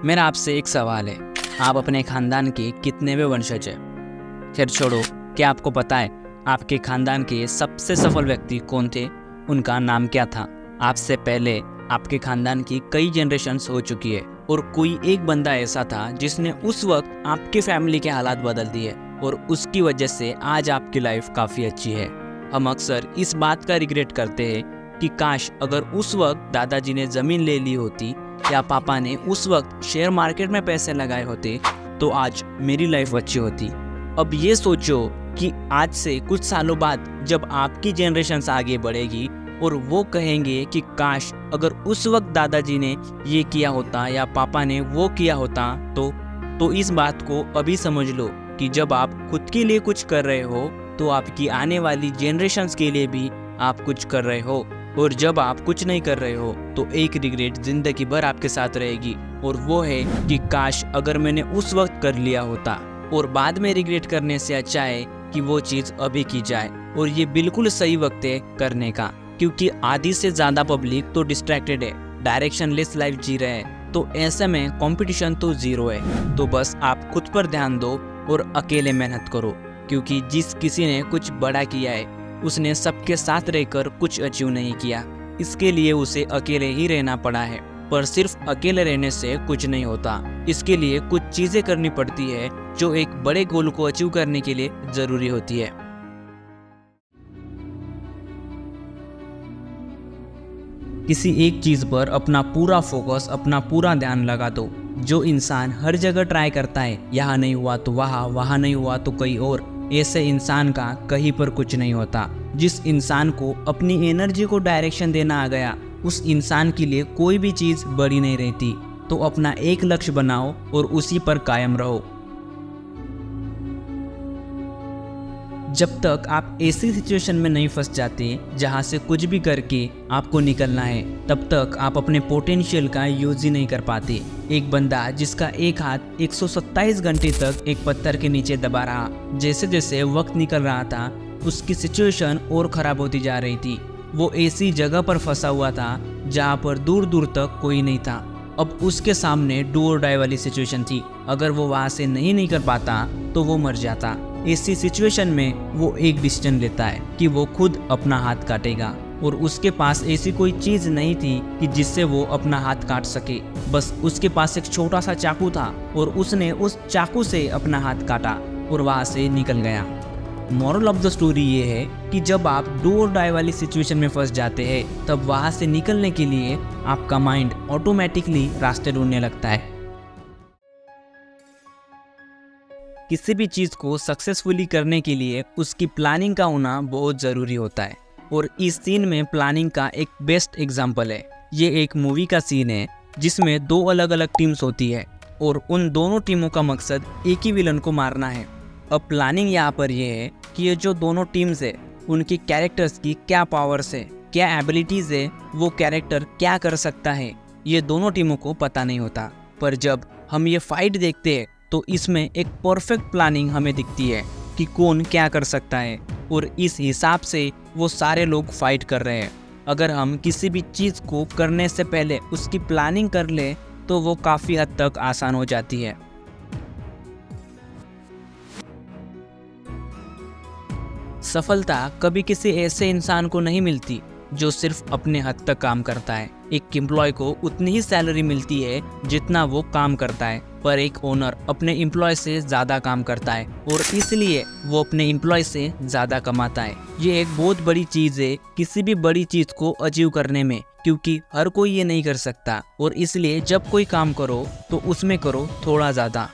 मेरा आपसे एक सवाल है, आप अपने खानदान के कितनेवें वंशज हैं? खैर छोड़ो, क्या आपको पता है आपके खानदान के सबसे सफल व्यक्ति कौन थे? उनका नाम क्या था? आपसे पहले आपके खानदान की कई जनरेशन्स हो चुकी है और कोई एक बंदा ऐसा था जिसने उस वक्त आपके फैमिली के हालात बदल दिए और उसकी वजह से आज आपकी लाइफ काफ़ी अच्छी है। हम अक्सर इस बात का रिग्रेट करते हैं कि काश अगर उस वक्त दादाजी ने ज़मीन ले ली होती या पापा ने उस वक्त शेयर मार्केट में पैसे लगाए होते तो आज मेरी लाइफ अच्छी होती। अब ये सोचो कि आज से कुछ सालों बाद जब आपकी जनरेशन आगे बढ़ेगी और वो कहेंगे कि काश अगर उस वक्त दादाजी ने ये किया होता या पापा ने वो किया होता तो इस बात को अभी समझ लो कि जब आप खुद के लिए कुछ कर रहे हो तो आपकी आने वाली जनरेशन्स के लिए भी आप कुछ कर रहे हो, और जब आप कुछ नहीं कर रहे हो तो एक रिग्रेट जिंदगी भर आपके साथ रहेगी और वो है कि काश अगर मैंने उस वक्त कर लिया होता। और बाद में रिग्रेट करने से अच्छा है कि वो चीज़ अभी की जाए, और ये बिल्कुल सही वक्त है करने का, क्योंकि आधी से ज़्यादा पब्लिक तो डिस्ट्रैक्टेड है, डायरेक्शनलेस लाइफ जी रहे हैं। तो ऐसे में कंपटीशन तो ज़ीरो है। तो बस आप खुद पर ध्यान दो और अकेले मेहनत करो, क्योंकि जिस किसी ने कुछ बड़ा किया है उसने सबके साथ रहकर कुछ अचीव नहीं किया, इसके लिए उसे अकेले ही रहना पड़ा है। पर सिर्फ अकेले रहने से कुछ नहीं होता, इसके लिए कुछ चीज़ें करनी पड़ती है जो एक बड़े गोल को अचीव करने के लिए ज़रूरी होती है। किसी एक चीज़ पर अपना पूरा फोकस, अपना पूरा ध्यान लगा दो। जो इंसान हर जगह ट्राई करता है, यहाँ नहीं हुआ तो वहाँ, वहाँ नहीं हुआ तो कहीं और, ऐसे इंसान का कहीं पर कुछ नहीं होता। जिस इंसान को अपनी एनर्जी को डायरेक्शन देना आ गया, उस इंसान के लिए कोई भी चीज़ बड़ी नहीं रहती। तो अपना एक लक्ष्य बनाओ और उसी पर कायम रहो। जब तक आप ऐसी सिचुएशन में नहीं फंस जाते जहां से कुछ भी करके आपको निकलना है, तब तक आप अपने पोटेंशियल का यूज ही नहीं कर पाते। एक बंदा जिसका एक हाथ 127 घंटे तक एक पत्थर के नीचे दबा रहा, जैसे जैसे वक्त निकल रहा था उसकी सिचुएशन और ख़राब होती जा रही थी। वो ऐसी जगह पर फंसा हुआ था जहाँ पर दूर दूर तक कोई नहीं था। अब उसके सामने डू और डाई वाली सिचुएशन थी। अगर वो वहाँ से नहीं निकल पाता तो वो मर जाता। ऐसी सिचुएशन में वो एक डिसीजन लेता है कि वो खुद अपना हाथ काटेगा, और उसके पास ऐसी कोई चीज़ नहीं थी कि जिससे वो अपना हाथ काट सके। बस उसके पास एक छोटा सा चाकू था और उसने उस चाकू से अपना हाथ काटा और वहाँ से निकल गया। मॉरल ऑफ द स्टोरी ये है कि जब आप डू और डाई वाली सिचुएशन में फंस जाते हैं, तब वहाँ से निकलने के लिए आपका माइंड ऑटोमेटिकली रास्ते ढूंढने लगता है। किसी भी चीज़ को सक्सेसफुली करने के लिए उसकी प्लानिंग का होना बहुत ज़रूरी होता है, और इस सीन में प्लानिंग का एक बेस्ट एग्जाम्पल है। ये एक मूवी का सीन है जिसमें दो अलग अलग टीम्स होती है और उन दोनों टीमों का मकसद एक ही विलन को मारना है। अब प्लानिंग यहाँ पर यह है कि ये जो दोनों टीम्स है उनकी कैरेक्टर्स की क्या पावर्स है, क्या एबिलिटीज़ है, वो कैरेक्टर क्या कर सकता है, ये दोनों टीमों को पता नहीं होता। पर जब हम ये फाइट देखते हैं तो इसमें एक परफेक्ट प्लानिंग हमें दिखती है कि कौन क्या कर सकता है, और इस हिसाब से वो सारे लोग फाइट कर रहे हैं। अगर हम किसी भी चीज़ को करने से पहले उसकी प्लानिंग कर ले तो वो काफ़ी हद तक आसान हो जाती है। सफलता कभी किसी ऐसे इंसान को नहीं मिलती जो सिर्फ अपने हद तक काम करता है। एक एम्प्लॉय को उतनी ही सैलरी मिलती है जितना वो काम करता है, पर एक ओनर अपने एम्प्लॉय से ज़्यादा काम करता है और इसलिए वो अपने एम्प्लॉय से ज़्यादा कमाता है। ये एक बहुत बड़ी चीज़ है किसी भी बड़ी चीज़ को अचीव करने में, क्योंकि हर कोई ये नहीं कर सकता, और इसलिए जब कोई काम करो तो उसमें करो थोड़ा ज़्यादा।